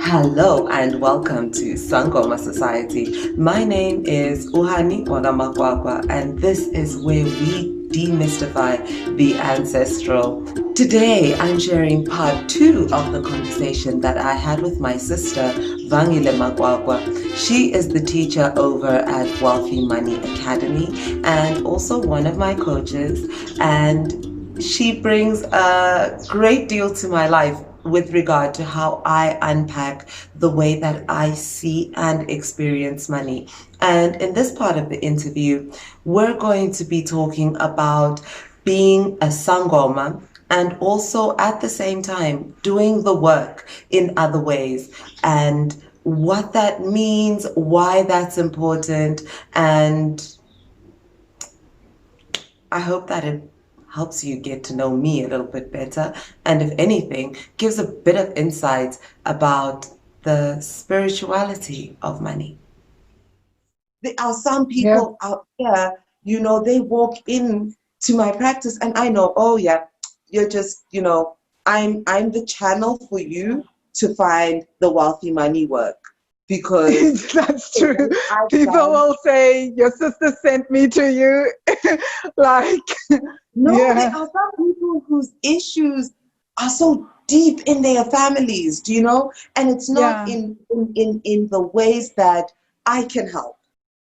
Hello and welcome to Sangoma Society. My name is Vangile Makwakwa, and this is where we demystify the ancestral. Today I'm sharing part 2 of the conversation that I had with my sister Vangile Makwakwa. She is the teacher over at Wealthy Money Academy and also one of my coaches, and she brings a great deal to my life with regard to how I unpack the way that I see and experience money. And in this part of the interview, we're going to be talking about being a sangoma and also at the same time doing the work in other ways and what that means, why that's important, and I hope that it helps you get to know me a little bit better, and if anything, gives a bit of insight about the spirituality of money. There are some Yeah. people out there, they walk in to my practice and I know, oh yeah, you're just, I'm the channel for you to find the wealthy money work because That's true. I've People done. will say, your sister sent me to you. Like, No, there yeah, are some people whose issues are so deep in their families, do you know? And it's not yeah, in the ways that I can help.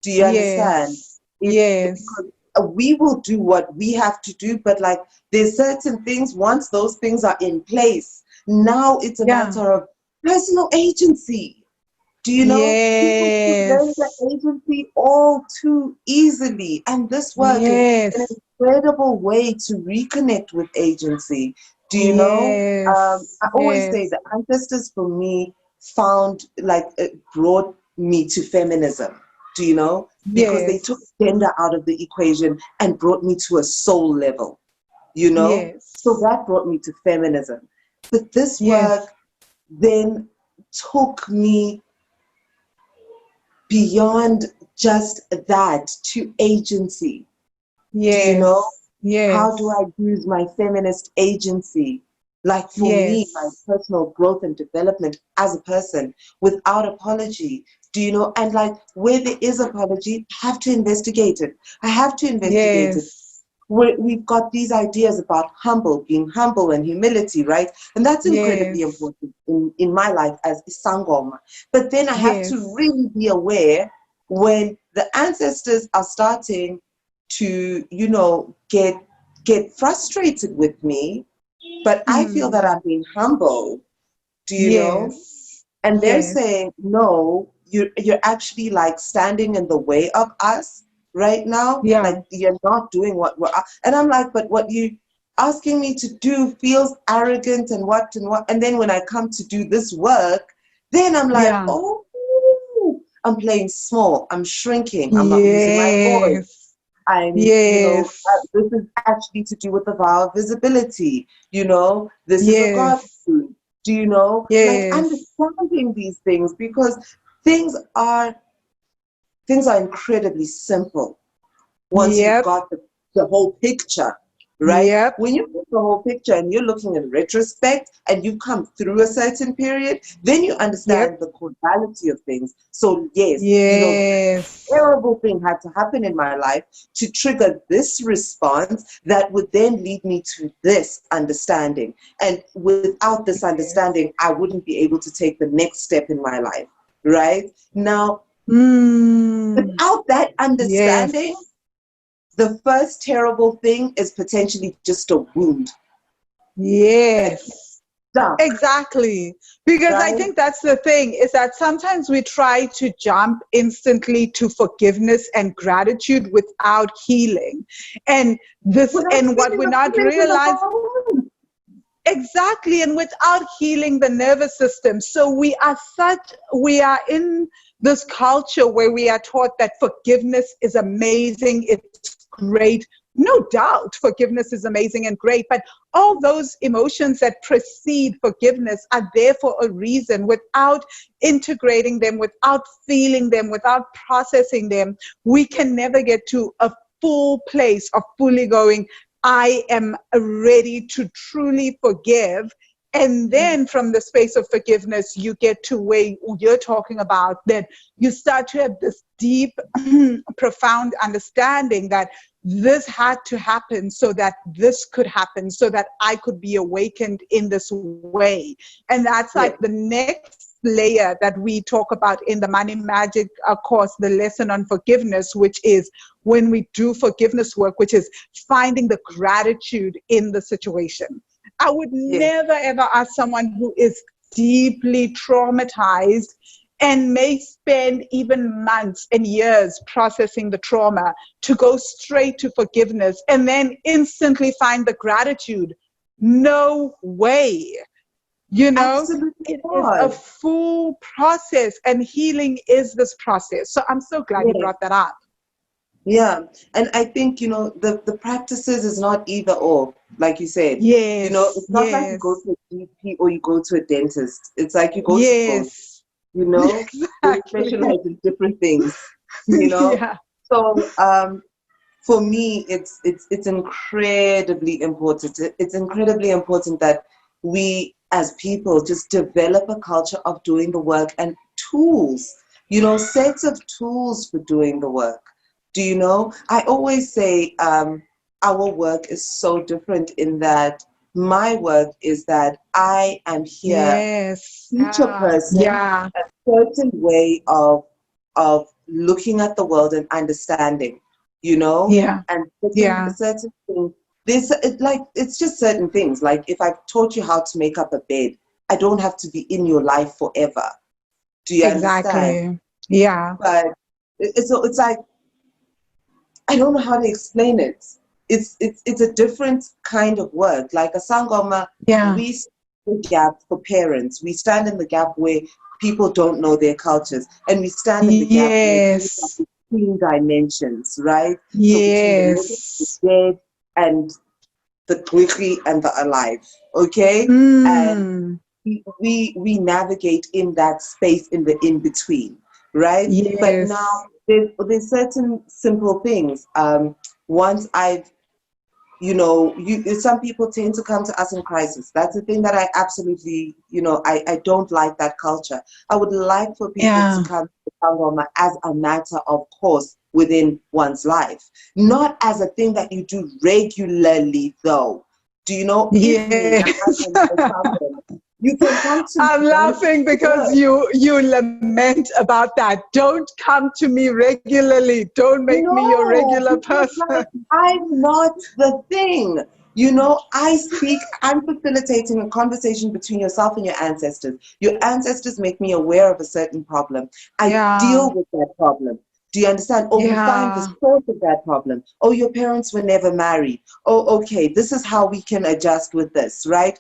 Do you understand? yes, It's yes, because we will do what we have to do, but like there's certain things, once those things are in place, now it's a yeah, matter of personal agency. Do you know? People surrender yes, agency all too easily. And this work is an yes, incredible way to reconnect with agency. Do you know? yes, I always say yes, the ancestors for me found, like, it brought me to feminism. Do you know? Because they took yes, gender out of the equation and brought me to a soul level, you know? So yes, that brought me to feminism. But this work yes, then took me beyond just that to agency. Do you know? yes, How do yes, I use my feminist agency? Like for me, my yes, personal growth and development as a person without apology. Do you know? And like where there is apology, I have to investigate it. I have to investigate it. yes, We've got these ideas about being humble and humility, right? And that's incredibly yes, important in my life as Isangoma. But then I have to yes, really be aware when the ancestors are starting to, get frustrated with me, but I feel that mm, I'm being humble, do you know? yes, And they're yes. saying, no, you're actually like standing in the way of us right now. Yeah, Like you're not doing what we're, and I'm like, but what you asking me to do feels arrogant and what and what. And then when I come to do this work, then I'm like, yeah, oh, I'm playing small. I'm shrinking. I'm not using my voice. yes, yes, This is actually to do with the vow of visibility. This is a God yes, food. Do you know? Like yes, understanding these things because things are things are incredibly simple once you've yep, got the whole picture, right? yep, When you get the whole picture and you're looking in retrospect and you've come through a certain period, then you understand yep, the causality of things. So yes, this yes, terrible thing had to happen in my life to trigger this response that would then lead me to this understanding. And without this yes. understanding, I wouldn't be able to take the next step in my life, right? Now, Mm, without that understanding, yes. the first terrible thing is potentially just a wound, a Yes, dump, exactly. Because I right? think that's the thing is that sometimes we try to jump instantly to forgiveness and gratitude without healing. And this, Without and what feeling we're the not feelings in the realizing moment. exactly, and without healing the nervous system. So we are in this culture where we are taught that forgiveness is amazing, it's great. No doubt, forgiveness is amazing and great, but all those emotions that precede forgiveness are there for a reason. Without integrating them, without feeling them, without processing them, we can never get to a full place of fully going, I am ready to truly forgive And then from the space of forgiveness, you get to where you're talking about, that you start to have this deep, profound understanding that this had to happen so that this could happen, so that I could be awakened in this way. And that's like the next layer that we talk about in the Money Magic course, the lesson on forgiveness, which is when we do forgiveness work, which is finding the gratitude in the situation. I would never ever ask someone who is deeply traumatized and may spend even months and years processing the trauma to go straight to forgiveness and then instantly find the gratitude. No way. You know, Absolutely it is not. a full process, and healing is this process. So I'm so glad you brought that up. Yeah, and I think, the practices is not either or, like you said. Yes, It's not like you go yes, to a GP or you go to a dentist. It's like you go to both, yes, they exactly. specialize in different things, you know. Yeah, So for me, it's incredibly important. It's incredibly important that we as people just develop a culture of doing the work and tools, sets of tools for doing the work. I always say our work is so different in that my work is that I am here yes, to teach a person yeah, a certain way of looking at the world and understanding, yeah, and certain yeah, certain things. It's just certain things. Like if I've taught you how to make up a bed, I don't have to be in your life forever. Do you understand? exactly. Yeah, But it's like, I don't know how to explain it. It's a different kind of work. Like a sangoma, yeah, we stand in the gap for parents. We stand in the gap where people don't know their cultures, and we stand in the gap where things are yes, between dimensions, right? So between the living, the yes. dead, and the quickly and the alive. Okay, and Mm, we navigate in that space in the in between, right? But now yes. there's certain simple things. Once I've some people tend to come to us in crisis. That's the thing that I absolutely, I don't like that culture. I would like for people to Yeah. come to Sangoma as a matter of course within one's life, not as a thing that you do regularly though. Do you know, if me, Yes. I'm a problem, you can come to me I'm once laughing a because year. you lament about that. Don't come to me regularly. Don't make me your No, regular because person. I'm not the thing. I'm facilitating a conversation between yourself and your ancestors. Your ancestors make me aware of a certain problem. I Yeah. deal with that problem. Do you understand? Or we find the Yeah. source of that problem. Oh, your parents were never married. Oh, okay, this is how we can adjust with this, right?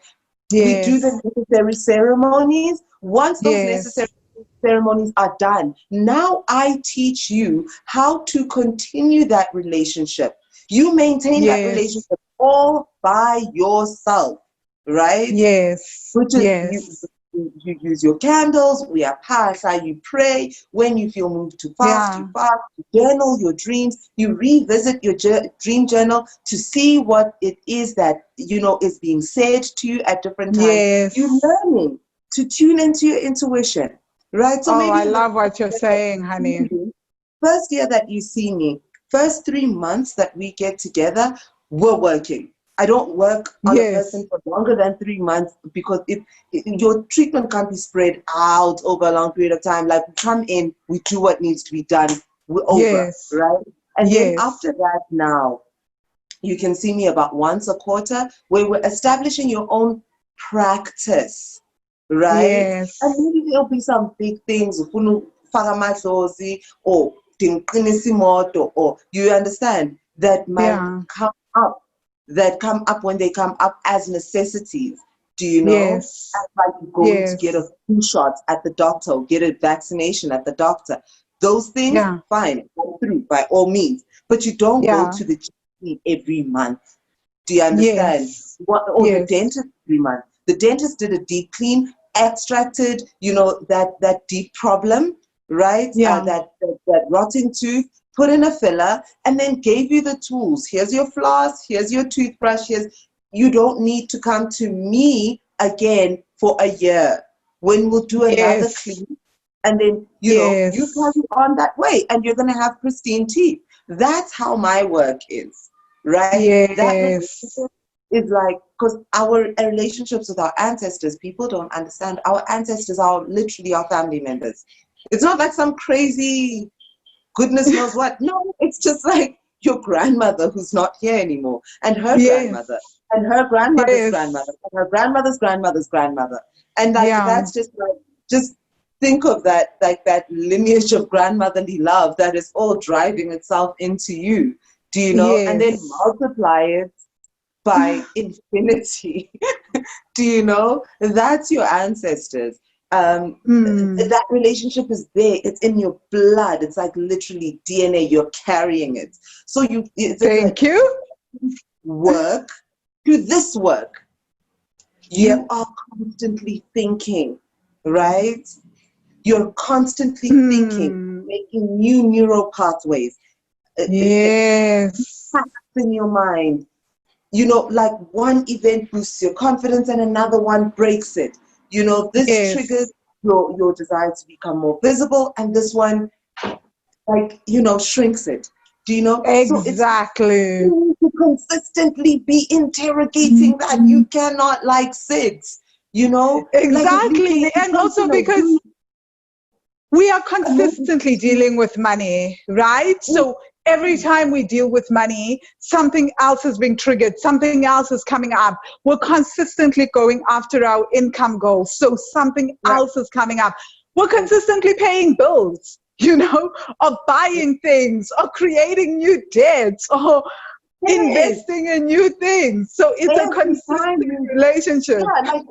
We do the Yes. necessary ceremonies. Once those necessary Yes. ceremonies are done, now I teach you how to continue that relationship. You maintain that Yes. relationship all by yourself, right? Yes. Which is Yes. you use your candles, we are pasa, you pray. When you feel moved to fast, Yeah. you fast, you journal your dreams, you revisit your dream journal to see what it is that is being said to you at different times. You're Yes. learning to tune into your intuition, right? So Oh, I maybe love what you're saying, honey. first year that you see me, first 3 months that we get together, we're working. I don't work on a Yes. person for longer than 3 months because your treatment can't be spread out over a long period of time. Like we come in, we do what needs to be done, we're over, Yes. right? And then Yes. after that, now you can see me about once a quarter where we're establishing your own practice, right? And Yes. maybe there'll be some big things, ufuna ukufaka amadlozi, or dinqinisa imoto, or you understand, that might Yeah. come up when they come up as necessities. Do you know? Yes. As like going to get a Yes. flu shot at the doctor or get a vaccination at the doctor. Those things, Yeah. fine, go through by all means. But you don't go Yeah. to the GP every month. Do you understand? Yes. Or the Yes. dentist every month. The dentist did a deep clean, extracted, that deep problem, right? Yeah. That rotting tooth, put in a filler, and then gave you the tools. Here's your floss, here's your toothbrush, you don't need to come to me again for a year, when we'll do another Yes. clean, and then, you Yes. carry on that way, and you're going to have pristine teeth. That's how my work is, right? That Yes. relationship is like, because our relationships with our ancestors, people don't understand. Our ancestors are literally our family members. It's not like some crazy goodness knows what. No, it's just like your grandmother who's not here anymore, and her grandmother, Yes. and her grandmother's grandmother, Yes. and her grandmother's grandmother's grandmother. And like Yeah. that's just like, just think of that, like that lineage of grandmotherly love that is all driving itself into you. Do you know? And then Yes. multiply it by infinity. Do you know? That's your ancestors. Mm. That relationship is there. It's in your blood. It's like literally DNA. You're carrying it. So it's like Thank you. work. Do this work. You Yep. are constantly thinking, right? You're constantly thinking, Mm. making new neural pathways, Yes. facts in your mind. Like one event boosts your confidence and another one breaks it. This triggers Yes. your desire to become more visible, and this one, like, shrinks it. Do you know? So it's Exactly. you need to consistently be interrogating that. You cannot like sit, like if you Exactly. can And also in a because week, we are consistently dealing with money, right? So every time we deal with money, something else is being triggered, something else is coming up. We're consistently going after our income goals. So something right. else is coming up. We're consistently paying bills, or buying things, or creating new debts, or Yes. investing in new things. So it's a Every time consistent relationship. like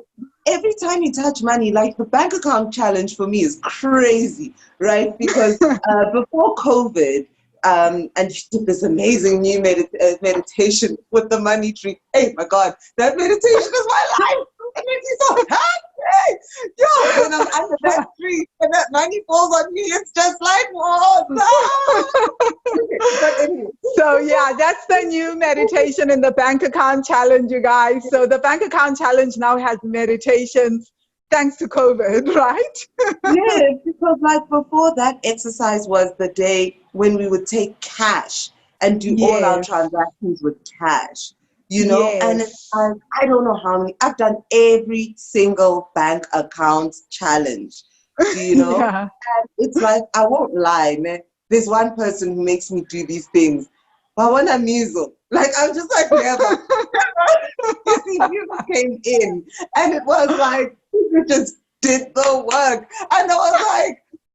every time you touch money, like the bank account challenge for me is crazy, right? Because before COVID, and she did this amazing new meditation with the money tree. Hey, my God, that meditation is my life. It makes me so happy. Yeah, when I'm under that tree and that money falls on me, it's just like, whoa, no. Okay, but anyway. So yeah, that's the new meditation in the bank account challenge, you guys. So the bank account challenge now has meditations thanks to COVID, right? Yes, because like before that exercise was the day when we would take cash and do all our Yes. transactions with cash, and it's Yes. like, I don't know how many, I've done every single bank account challenge, do you know? Yeah. And it's like, I won't lie, man. There's one person who makes me do these things. But when I'm Mizo, like I'm just like never. You see, Mizo came in and it was like, you just did the work. And I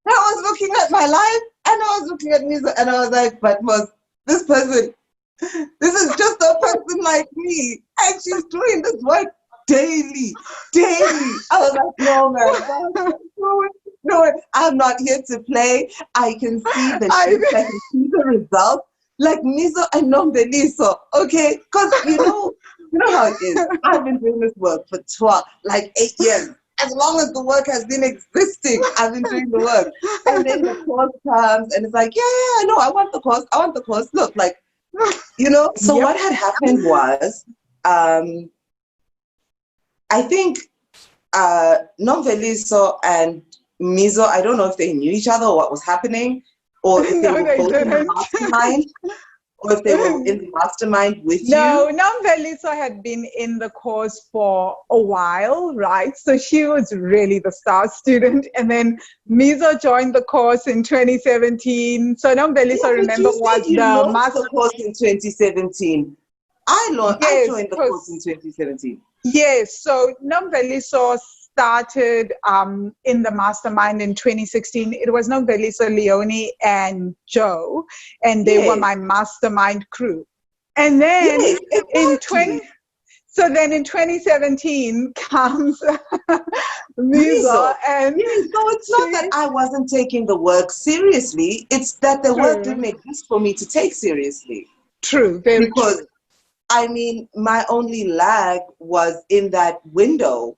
was looking at my life and I was looking at music and I was like, but this person, this is just a person like me. And she's doing this work daily, daily. I was like, no, man, no, I'm not here to play. I can see the shifts, I can see the results. Like Miso and Nombeliso, okay? Because you know how it is. I've been doing this work for 8 years. As long as the work has been existing, I've been doing the work. And then the course comes and it's like, yeah, no, I want the course. I want the course. Look, like, So Yep. what had happened was, I think Noveliso and Mizo, I don't know if they knew each other or what was happening, or if they No, were they both in the didn't. mastermind, or if they were in the mastermind with No, you. Namvelisa had been in the course for a while, right? So she was really the star student. And then Mizo joined the course in 2017. So Yeah, Namvelisa, but remember, you was said you the launched the master. course in 2017. I Yes, joined the course in because 2017. yes, so Namvelisa started in the mastermind in 2016. It was Namvelisa, Leonie, and Joe, and they were Yes, my mastermind crew. And then yes, in 20 exactly. so then in 2017 comes Misa, Mizo. and Yes, so it's not that she, I wasn't taking the work seriously. It's that the work true, didn't exist for me to take seriously. true, very Because, true. I mean, my only lag was in that window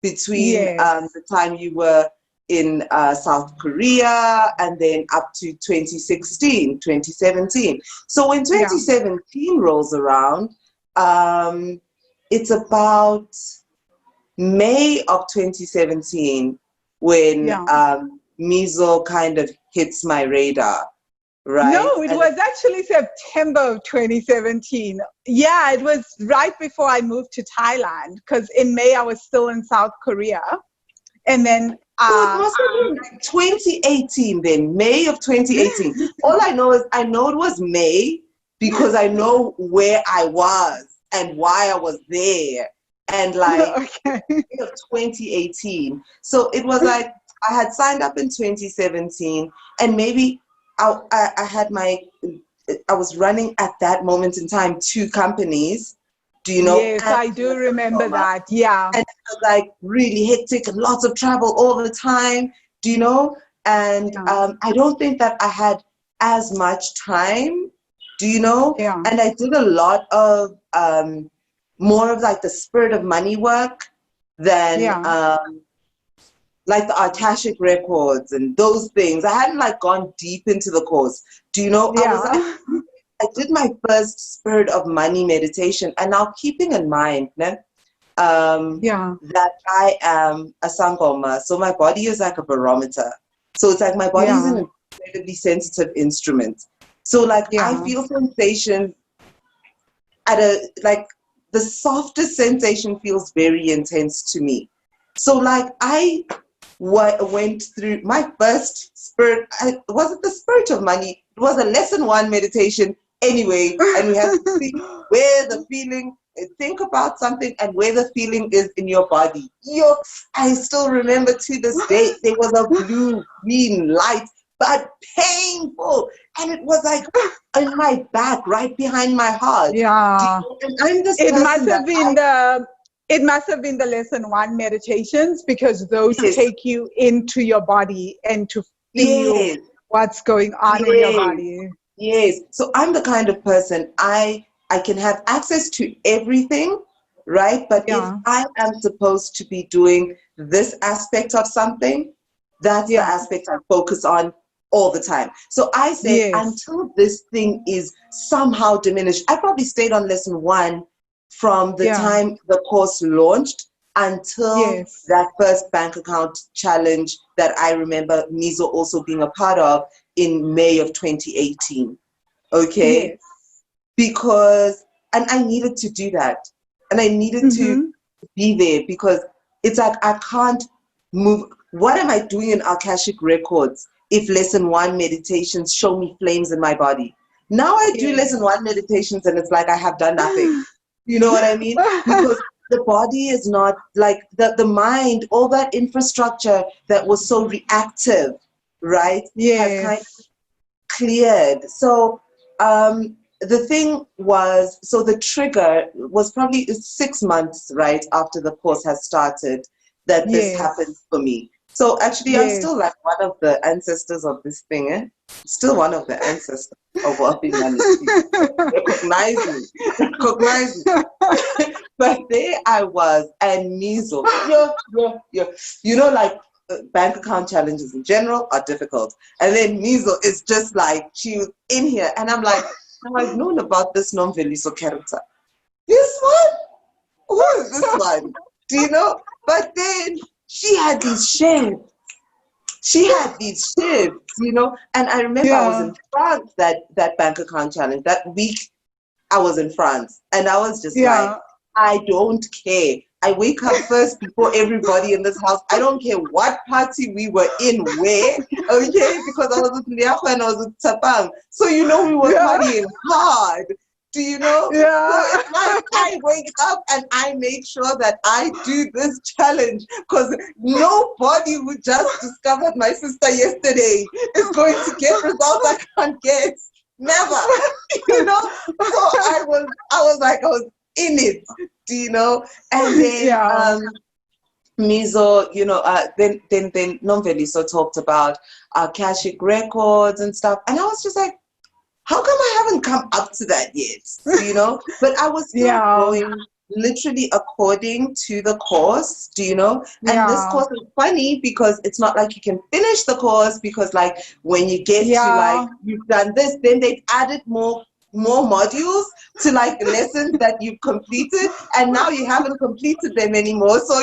between Yes, the time you were in South Korea and then up to 2016, 2017. So when yeah, 2017 rolls around, it's about May of 2017 when Mizo kind of hits my radar, right? No, it was actually September of 2017. Yeah, it was right before I moved to Thailand, because in May I was still in South Korea. And then So it must have been like 2018 then, May of 2018. All I know is I know it was May because I know where I was and why I was there. And like May of 2018. So it was like I had signed up in 2017 and maybe I was running at that moment in time 2 companies. Do you know? Yes, I do remember that. Yeah. And it was like really hectic and lots of travel all the time. Do you know? And I don't think that I had as much time. Do you know? Yeah. And I did a lot of more of like the spirit of money work than like the Akashic records and those things. I hadn't like gone deep into the course. Do you know? I did my first spirit of money meditation, and now keeping in mind that I am a sangoma, so my body is like a barometer. So it's like my body is an incredibly sensitive instrument. So like I feel sensation at the softest sensation feels very intense to me. So like I went through my first spirit. Wasn't the spirit of money? It was a lesson 1 meditation anyway, and we have to see where the feeling. Think about something and where the feeling is in your body. I still remember to this day there was a blue-green light, but painful, and it was like in my back, right behind my heart. Yeah, and I'm this it must have been it must have been the lesson 1 meditations, because those take you into your body and to feel what's going on in your body. Yes. So I'm the kind of person, I can have access to everything, right? But if I am supposed to be doing this aspect of something, that's the aspect I focus on all the time. So I say until this thing is somehow diminished, I probably stayed on lesson 1 from the time the course launched until that first bank account challenge that I remember Mizo also being a part of in May of 2018. Okay? Yes. Because, and I needed to do that. And I needed to be there, because it's like I can't move. What am I doing in Akashic records if lesson 1 meditations show me flames in my body? Now I do lesson 1 meditations and it's like I have done nothing. You know what I mean? Because the body is not like the mind, all that infrastructure that was so reactive, right? Has kind of cleared. So the thing was, so the trigger was probably 6 months, right, after the course has started, that this happened for me. So actually, I'm still like one of the ancestors of this thing, eh? Still one of the ancestors of Wealthy Money. Recognize me. But there I was, and Mizo, you know, like bank account challenges in general are difficult. And then Mizo is just like, she was in here, and I'm like, I've known about this non-Veliso character. This one? Who is this one? Do you know? But then she had these shifts. You know? And I remember I was in France that bank account challenge. That week I was in France. And I was just like, I don't care. I wake up first before everybody in this house. I don't care what party we were in, where, okay? Because I was with Liacho and I was with Tapang. So, you know, we were partying hard. Do you know? Yeah. So it's like I wake up and I make sure that I do this challenge, because nobody who just discovered my sister yesterday is going to get results I can't get. Never. You know? So I was in it. Do you know? And then Mizo, you know, then Non-Veliso talked about Akashic records and stuff, and I was just like, how come I haven't come up to that yet? You know? But I was still going literally according to the course, do you know? And this course is funny because it's not like you can finish the course, because like when you get to like, you've done this, then they've added more more modules to like lessons that you've completed, and now you haven't completed them anymore. So,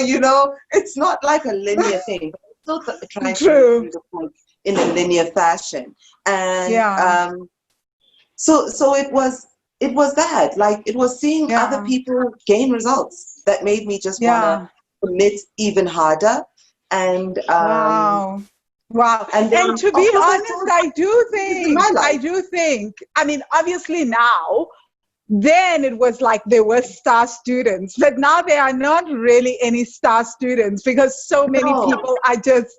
it's not like a linear thing. But still trying to True. do the point in a linear fashion. And Yeah. so it was that, like, it was seeing other Yeah. people gain results that made me just want to Yeah. commit even harder. And Wow. Wow. and then, And to of be course, I honest, saw this in my life. I mean, obviously now, then it was like there were star students, but now there are not really any star students because so many No. people are just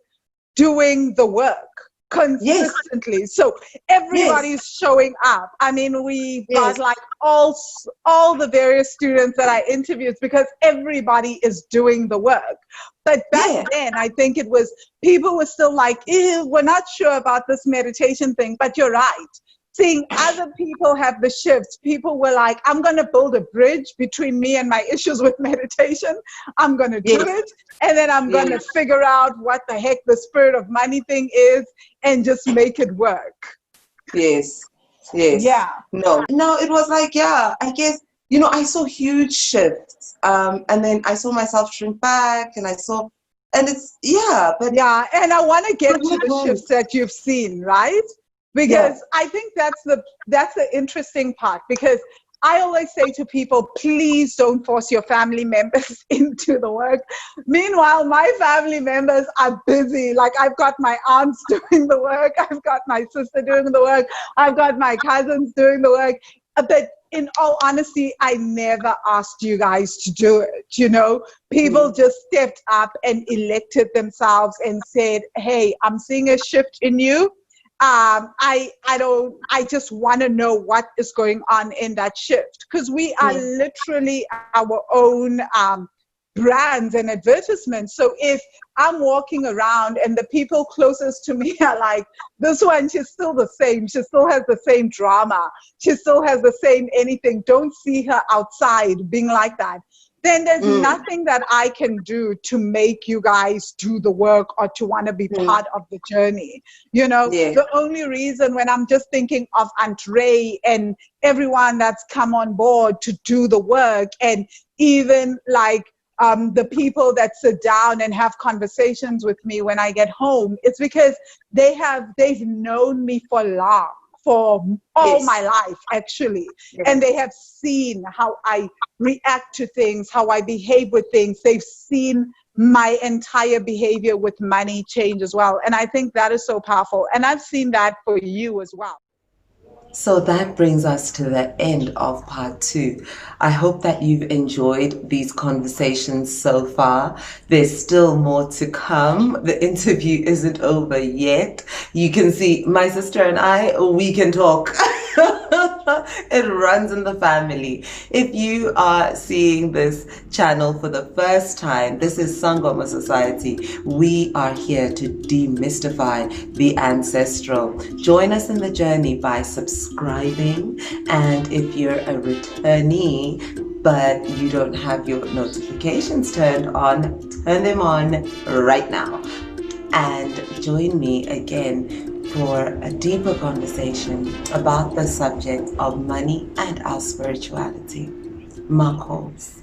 doing the work Yes. consistently. So Yes. everybody's showing up. I mean, we got Yes. like all the various students that I interviewed because everybody is doing the work. But back Yeah. then, I think it was people were still like, ew, we're not sure about this meditation thing. But you're right. Seeing other people have the shifts, people were like, I'm going to build a bridge between me and my issues with meditation. I'm going to do Yes. it. And then I'm going to figure out what the heck the spirit of money thing is and just make it work. Yes. Yes. Yeah. No, it was like, I guess, I saw huge shifts. And then I saw myself shrink back, and it's, but yeah. And I want to get but to the not shifts that you've seen, right? Because I think that's the interesting part, because I always say to people, please don't force your family members into the work. Meanwhile, my family members are busy. Like, I've got my aunts doing the work. I've got my sister doing the work. I've got my cousins doing the work. But in all honesty, I never asked you guys to do it. People just stepped up and elected themselves and said, hey, I'm seeing a shift in you. I just want to know what is going on in that shift, because we are literally our own brands and advertisements. So if I'm walking around and the people closest to me are like, this one, she's still the same. She still has the same drama. She still has the same anything. Don't see her outside being like that. Then there's nothing that I can do to make you guys do the work or to want to be part of the journey. The only reason, when I'm just thinking of Andre and everyone that's come on board to do the work, and even like the people that sit down and have conversations with me when I get home, it's because they've known me for long. For all my life, actually. And they have seen how I react to things, how I behave with things. They've seen my entire behavior with money change as well. And I think that is so powerful. And I've seen that for you as well. So that brings us to the end of part 2. I hope that you've enjoyed these conversations so far. There's still more to come. The interview isn't over yet. You can see my sister and we can talk. It runs in the family. If you are seeing this channel for the first time, this is Sangoma Society. We are here to demystify the ancestral. Join us in the journey by subscribing, and if you're a returnee but you don't have your notifications turned on, turn them on right now, and join me again for a deeper conversation about the subject of money and our spirituality. Makos.